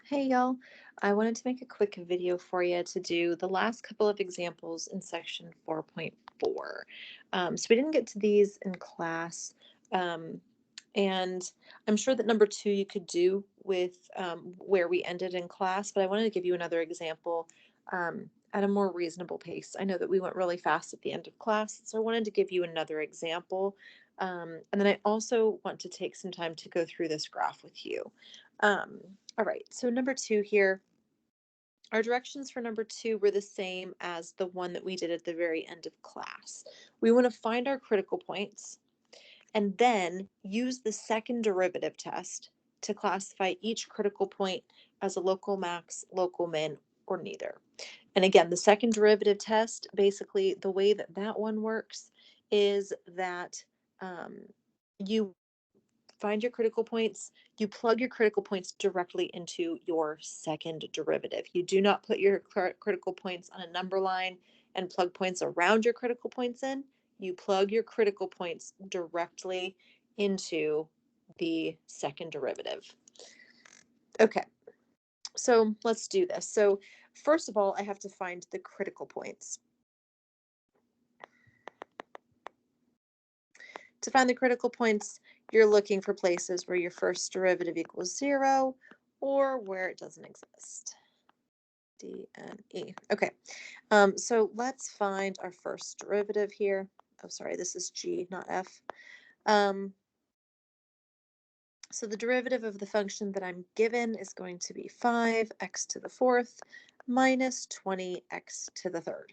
Hey y'all, I wanted to make a quick video for you to do the last couple of examples in section 4.4. So we didn't get to these in class, um, and I'm sure that number two you could do with where we ended in class, but I wanted to give you another example at a more reasonable pace. I know that we went really fast at the end of class, so I wanted to give you another example. And then I also want to take some time to go through this graph with you. All right, so number two here, our directions for number two were the same as the one that we did at the very end of class. We want to find our critical points and then use the second derivative test to classify each critical point as a local max, local min, or neither. And again, the second derivative test, basically the way that that one works is that you find your critical points, you plug your critical points directly into your second derivative. You do not put your critical points on a number line and plug points around your critical points in. You plug your critical points directly into the second derivative. Okay, so let's do this. So first of all, I have to find the critical points. To find the critical points, you're looking for places where your first derivative equals 0 or where it doesn't exist. D and E. Okay, so let's find our first derivative here. Oh, sorry, this is G, not F. Um, so the derivative of the function that I'm given is going to be 5x to the fourth minus 20x to the third.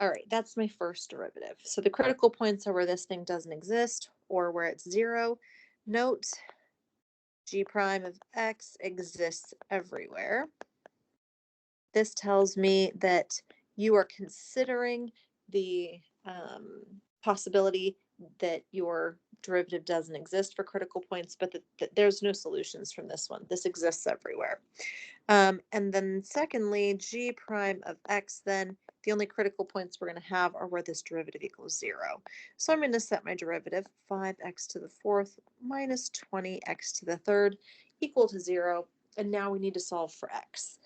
All right, that's my first derivative. So the critical points are where this thing doesn't exist or where it's 0. Note g prime of x exists everywhere. This tells me that you are considering the possibility that your derivative doesn't exist for critical points, but that there's no solutions from this one. This exists everywhere. And then secondly, g prime of x, then the only critical points we're going to have are where this derivative equals 0. So I'm going to set my derivative 5x to the fourth minus 20x to the third equal to 0. And now we need to solve for x.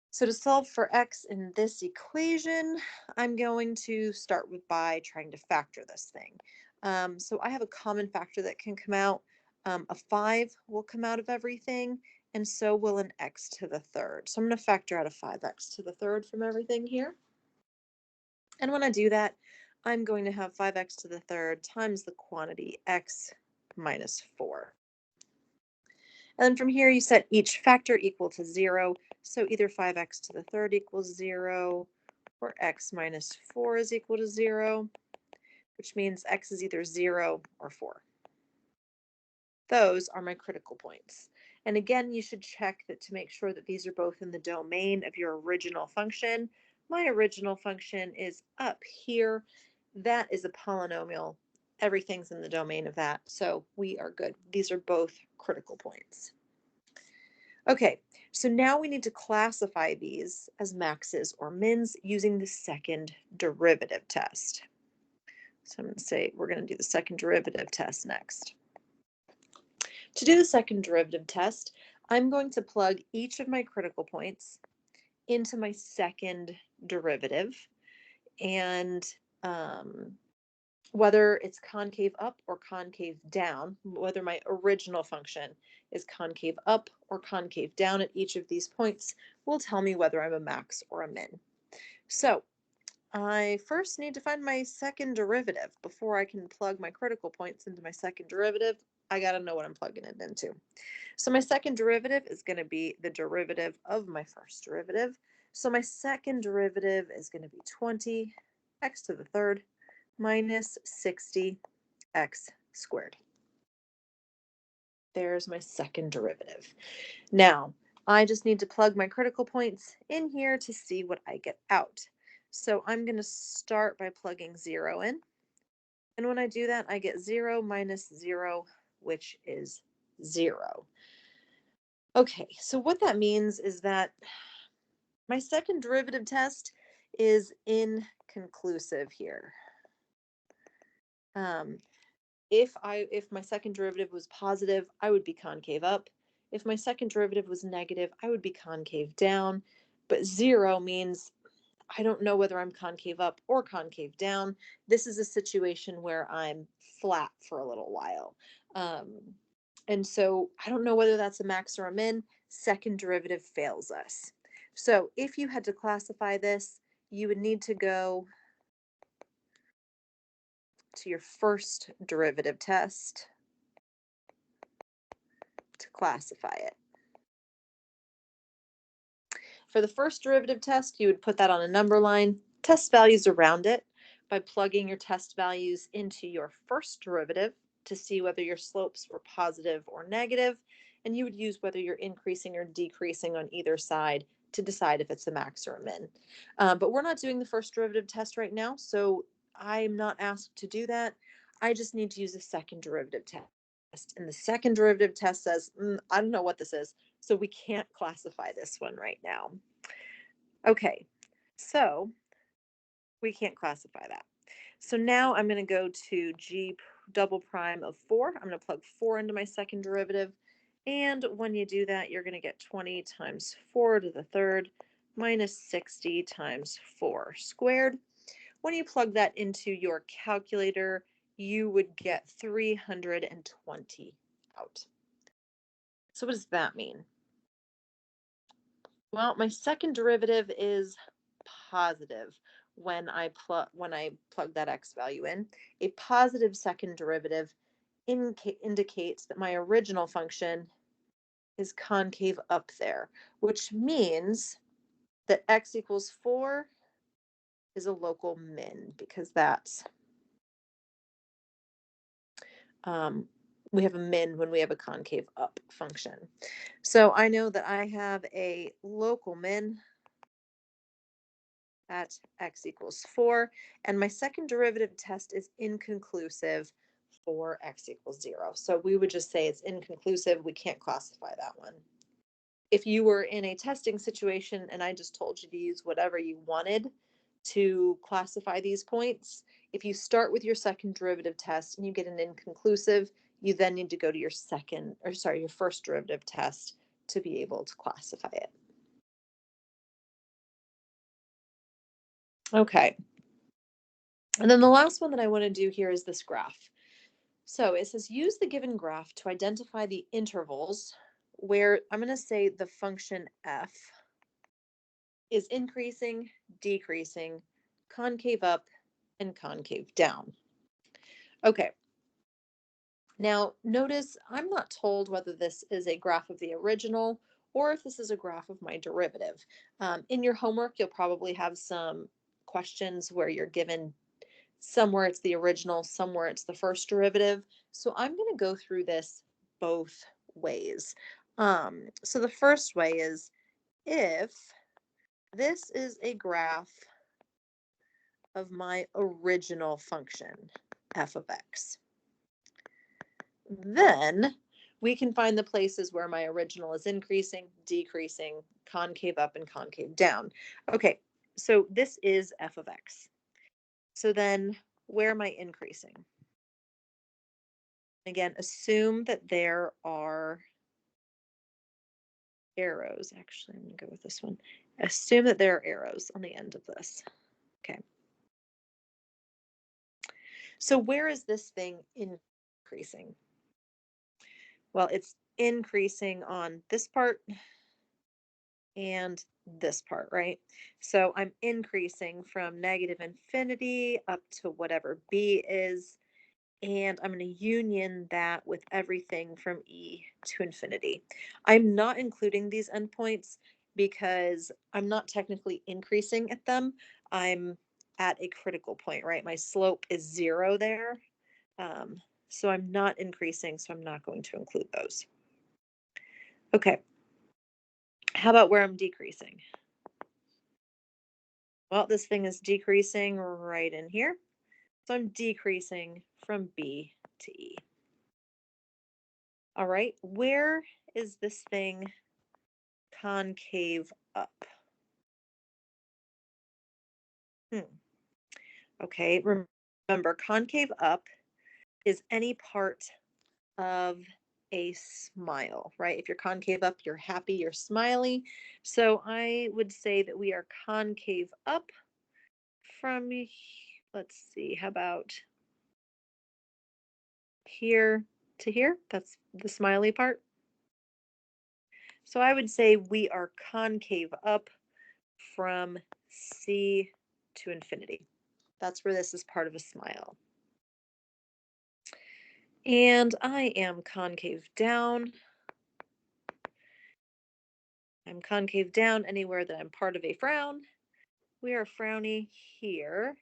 So to solve for x in this equation, I'm going to start by trying to factor this thing. So I have a common factor that can come out. A 5 will come out of everything, and so will an x to the third. So I'm going to factor out a 5x to the third from everything here. And when I do that, I'm going to have 5x to the third times the quantity x minus 4. And then from here, you set each factor equal to 0. So either 5x to the third equals 0, or x minus 4 is equal to 0, which means x is either 0 or 4. Those are my critical points. And again, you should check that to make sure that these are both in the domain of your original function. My original function is up here. That is a polynomial. Everything's in the domain of that, so we are good. These are both critical points. Okay, so now we need to classify these as maxes or mins using the second derivative test. So I'm going to say we're going to do the second derivative test next. To do the second derivative test, I'm going to plug each of my critical points into my second derivative, and whether it's concave up or concave down, whether my original function is concave up or concave down at each of these points will tell me whether I'm a max or a min. So I first need to find my second derivative. Before I can plug my critical points into my second derivative, I got to know what I'm plugging it into. So my second derivative is going to be the derivative of my first derivative. So my second derivative is going to be 20 x to the third minus 60 x squared. There's my second derivative. Now, I just need to plug my critical points in here to see what I get out. So I'm going to start by plugging 0 in. And when I do that, I get 0 minus 0, which is 0. Okay, so what that means is that my second derivative test is inconclusive here. If my second derivative was positive, I would be concave up. If my second derivative was negative, I would be concave down, but 0 means I don't know whether I'm concave up or concave down. This is a situation where I'm flat for a little while. And so I don't know whether that's a max or a min. Second derivative fails us. So if you had to classify this, you would need to go to your first derivative test to classify it. For the first derivative test, you would put that on a number line, test values around it by plugging your test values into your first derivative to see whether your slopes were positive or negative, and you would use whether you're increasing or decreasing on either side to decide if it's a max or a min. But we're not doing the first derivative test right now, so I'm not asked to do that. I just need to use a second derivative test. And the second derivative test says, I don't know what this is, so we can't classify this one right now. Okay, so we can't classify that. So now I'm going to go to g double prime of 4. I'm going to plug 4 into my second derivative. And when you do that, you're going to get 20 times 4 to the third minus 60 times 4 squared. When you plug that into your calculator, you would get 320 out. So what does that mean? Well, my second derivative is positive when I plug that x value in. A positive second derivative indicates that my original function is concave up there, which means that x equals 4 is a local min, because that's we have a min when we have a concave up function. So I know that I have a local min at x equals 4, and my second derivative test is inconclusive for x equals 0. So we would just say it's inconclusive. We can't classify that one. If you were in a testing situation and I just told you to use whatever you wanted to classify these points, if you start with your second derivative test and you get an inconclusive, you then need to go to your your first derivative test to be able to classify it. Okay. And then the last one that I want to do here is this graph. So it says use the given graph to identify the intervals where I'm going to say the function f is increasing, decreasing, concave up, and concave down. Okay. Now notice I'm not told whether this is a graph of the original or if this is a graph of my derivative. In your homework, you'll probably have some questions where you're given somewhere it's the original, somewhere it's the first derivative. So I'm going to go through this both ways. So the first way is if this is a graph of my original function, f of x, then we can find the places where my original is increasing, decreasing, concave up, and concave down. Okay, so this is f of x. So then where am I increasing? Again, assume that there are arrows. Actually, I'm going to go with this one. Assume that there are arrows on the end of this. Okay. So where is this thing increasing? Well, it's increasing on this part and this part, right? So I'm increasing from negative infinity up to whatever b is, and I'm going to union that with everything from e to infinity. I'm not including these endpoints because I'm not technically increasing at them. I'm at a critical point, right? My slope is 0 there. So I'm not increasing, so I'm not going to include those. Okay. How about where I'm decreasing? Well, this thing is decreasing right in here. So I'm decreasing from B to E. All right, where is this thing concave up? Okay, remember concave up is any part of a smile, right? If you're concave up, you're happy, you're smiley. So I would say that we are concave up from, let's see, how about here to here? That's the smiley part. So I would say we are concave up from C to infinity. That's where this is part of a smile. And I am concave down. I'm concave down anywhere that I'm part of a frown. We are frowny here,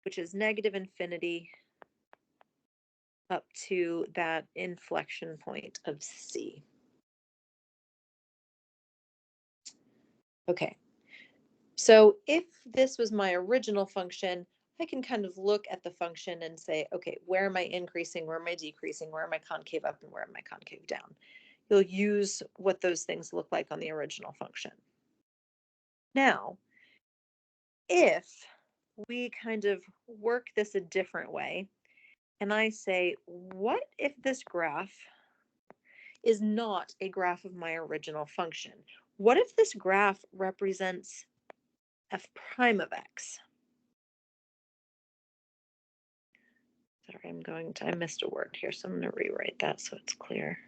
which is negative infinity up to that inflection point of C. Okay, so if this was my original function, I can kind of look at the function and say, okay, where am I increasing, where am I decreasing, where am I concave up, and where am I concave down? You'll use what those things look like on the original function. Now, if we kind of work this a different way, and I say, what if this graph is not a graph of my original function? What if this graph represents f prime of x? Sorry, I missed a word here, so I'm going to rewrite that so it's clear.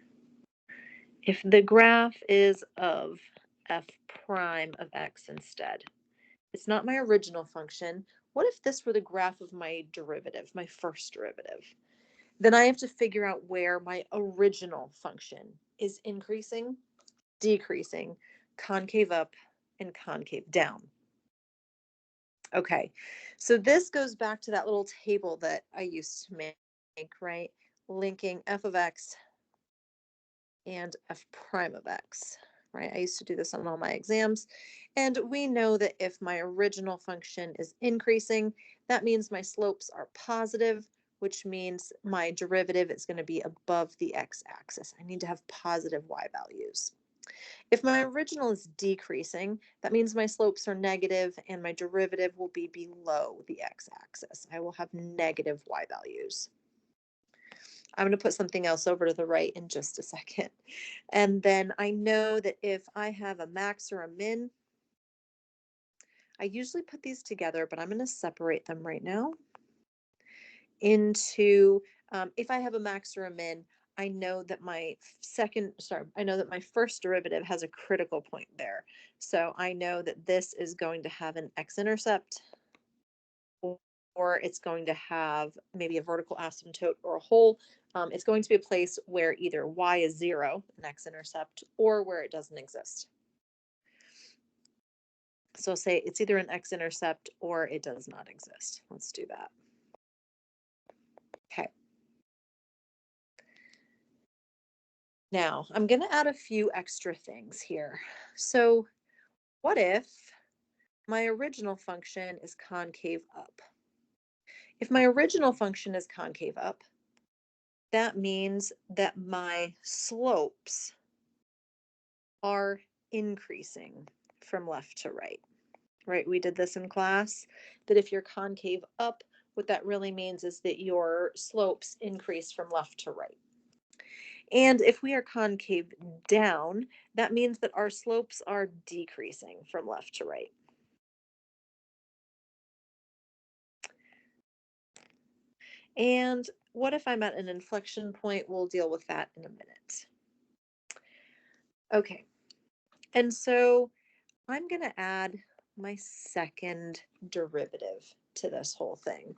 If the graph is of f prime of x instead, it's not my original function. What if this were the graph of my derivative, my first derivative? Then I have to figure out where my original function is increasing, decreasing, concave up, and concave down. Okay, so this goes back to that little table that I used to make, right? Linking f of x and f prime of x, right? I used to do this on all my exams. And we know that if my original function is increasing, that means my slopes are positive, which means my derivative is going to be above the x-axis. I need to have positive y values. If my original is decreasing, that means my slopes are negative and my derivative will be below the x-axis. I will have negative y values. I'm going to put something else over to the right in just a second. And then I know that if I have a max or a min, I usually put these together, but I'm going to separate them right now into, if I have a max or a min, I know that my first derivative has a critical point there. So I know that this is going to have an x-intercept, or it's going to have maybe a vertical asymptote or a hole. It's going to be a place where either y is 0, an x-intercept, or where it doesn't exist. So say it's either an x-intercept or it does not exist. Let's do that. Okay. Now, I'm going to add a few extra things here. So what if my original function is concave up? If my original function is concave up, that means that my slopes are increasing from left to right, right? We did this in class, that if you're concave up, what that really means is that your slopes increase from left to right. And if we are concave down, that means that our slopes are decreasing from left to right. And what if I'm at an inflection point? We'll deal with that in a minute. Okay, and so I'm going to add my second derivative to this whole thing.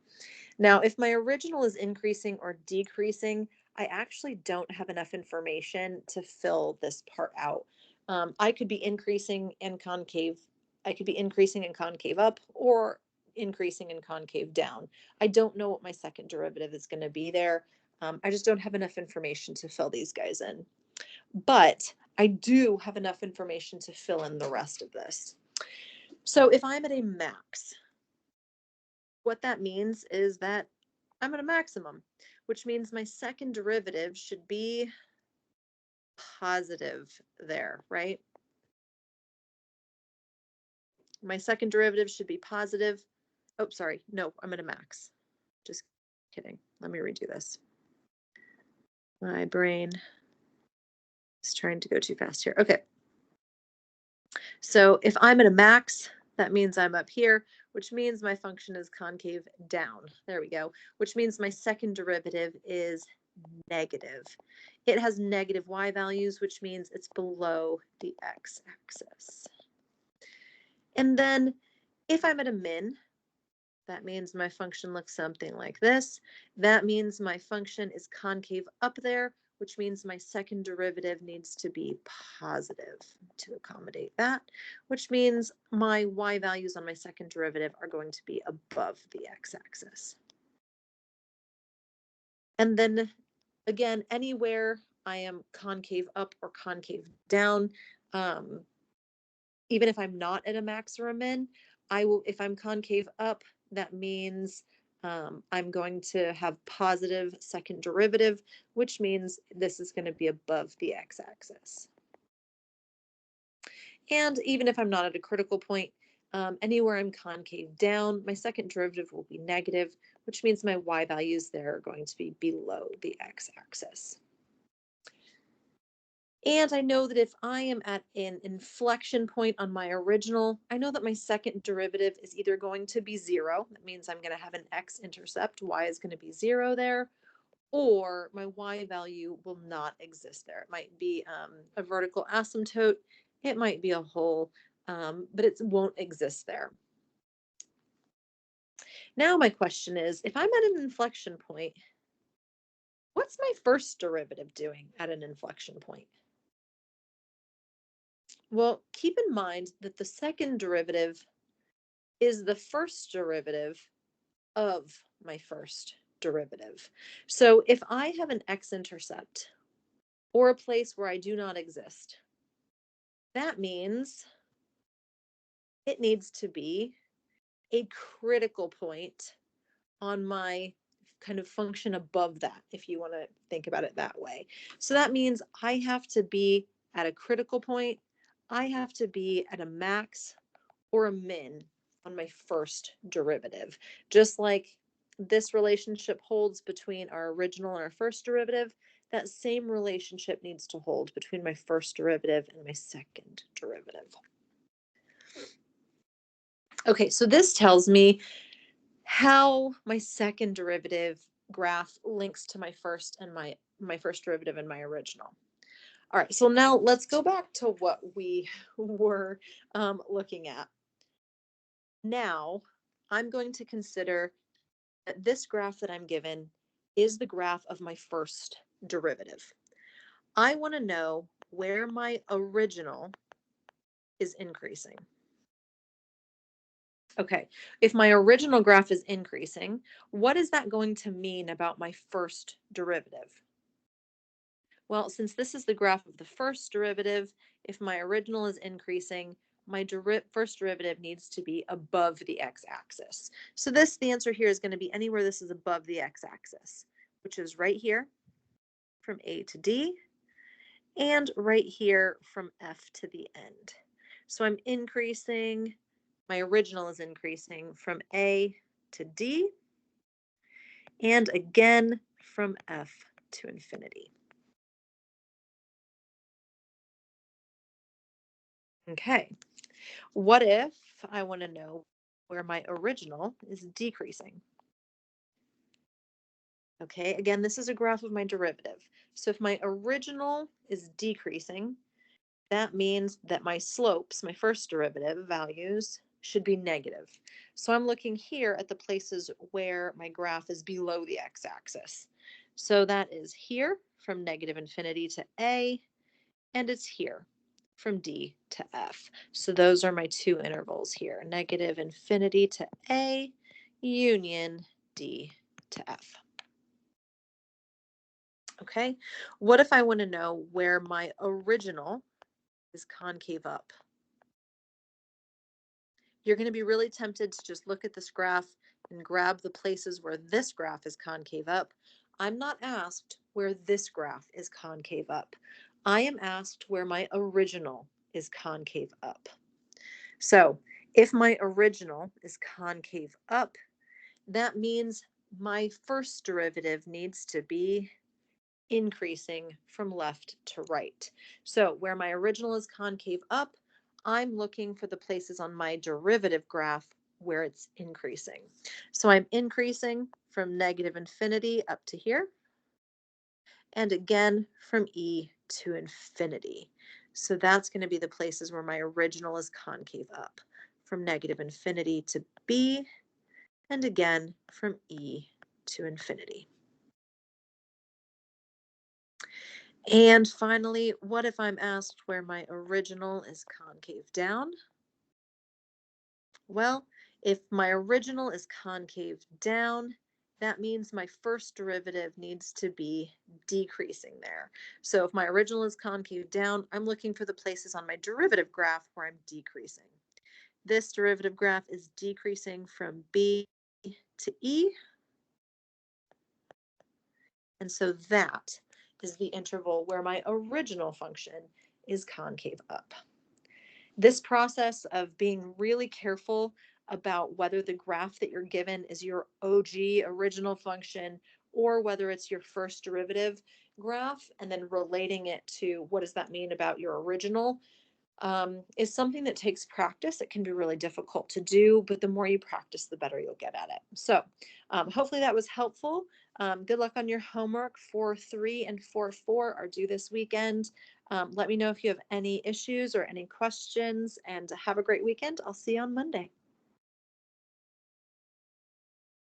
Now, if my original is increasing or decreasing, I actually don't have enough information to fill this part out. I could be increasing and concave. I could be increasing and concave up or increasing and concave down. I don't know what my second derivative is going to be there. I just don't have enough information to fill these guys in. But I do have enough information to fill in the rest of this. So if I'm at a max, what that means is that I'm at a maximum, which means my second derivative should be positive there, right? My second derivative should be positive. Oh, sorry. No, I'm at a max. Just kidding. Let me redo this. My brain Just trying to go too fast here. Okay. So if I'm at a max, that means I'm up here, which means my function is concave down. There we go, which means my second derivative is negative. It has negative y values, which means it's below the x-axis. And then if I'm at a min, that means my function looks something like this. That means my function is concave up there, which means my second derivative needs to be positive to accommodate that, which means my y values on my second derivative are going to be above the x-axis. And then again, anywhere I am concave up or concave down, even if I'm not at a max or a min, I will, if I'm concave up, that means I'm going to have positive second derivative, which means this is going to be above the x-axis. And even if I'm not at a critical point, anywhere I'm concave down, my second derivative will be negative, which means my y values there are going to be below the x-axis. And I know that if I am at an inflection point on my original, I know that my second derivative is either going to be 0, that means I'm going to have an x-intercept, y is going to be 0 there, or my y value will not exist there. It might be a vertical asymptote, it might be a hole, but it won't exist there. Now my question is, if I'm at an inflection point, what's my first derivative doing at an inflection point? Well, keep in mind that the second derivative is the first derivative of my first derivative. So if I have an x-intercept or a place where I do not exist, that means it needs to be a critical point on my kind of function above that, if you want to think about it that way. So that means I have to be at a critical point, I have to be at a max or a min on my first derivative. Just like this relationship holds between our original and our first derivative, that same relationship needs to hold between my first derivative and my second derivative. Okay, so this tells me how my second derivative graph links to my first and my first derivative and my original. All right, so now let's go back to what we were looking at. Now, I'm going to consider that this graph that I'm given is the graph of my first derivative. I want to know where my original is increasing. Okay, if my original graph is increasing, what is that going to mean about my first derivative? Well, since this is the graph of the first derivative, if my original is increasing, my first derivative needs to be above the x-axis. So the answer here is going to be anywhere this is above the x-axis, which is right here from A to D, and right here from F to the end. So I'm increasing, my original is increasing from A to D, and again from F to infinity. Okay, what if I want to know where my original is decreasing? Okay, again, this is a graph of my derivative. So if my original is decreasing, that means that my slopes, my first derivative values, should be negative. So I'm looking here at the places where my graph is below the x-axis. So that is here from negative infinity to A, and it's here from D to F. So those are my two intervals here, negative infinity to A, union D to F. Okay, what if I want to know where my original is concave up? You're going to be really tempted to just look at this graph and grab the places where this graph is concave up. I'm not asked where this graph is concave up. I am asked where my original is concave up. So if my original is concave up, that means my first derivative needs to be increasing from left to right. So where my original is concave up, I'm looking for the places on my derivative graph where it's increasing. So I'm increasing from negative infinity up to here, and again from E to infinity. So that's going to be the places where my original is concave up, from negative infinity to B, and again from E to infinity. And finally, what if I'm asked where my original is concave down? Well, if my original is concave down, that means my first derivative needs to be decreasing there. So if my original is concave down, I'm looking for the places on my derivative graph where I'm decreasing. This derivative graph is decreasing from B to E. And so that is the interval where my original function is concave up. This process of being really careful about whether the graph that you're given is your OG original function or whether it's your first derivative graph, and then relating it to what does that mean about your original, is something that takes practice. It can be really difficult to do, but the more you practice, the better you'll get at it. So hopefully that was helpful. Good luck on your homework. 4.3 and 4.4 are due this weekend. Let me know if you have any issues or any questions, and have a great weekend. I'll see you on Monday.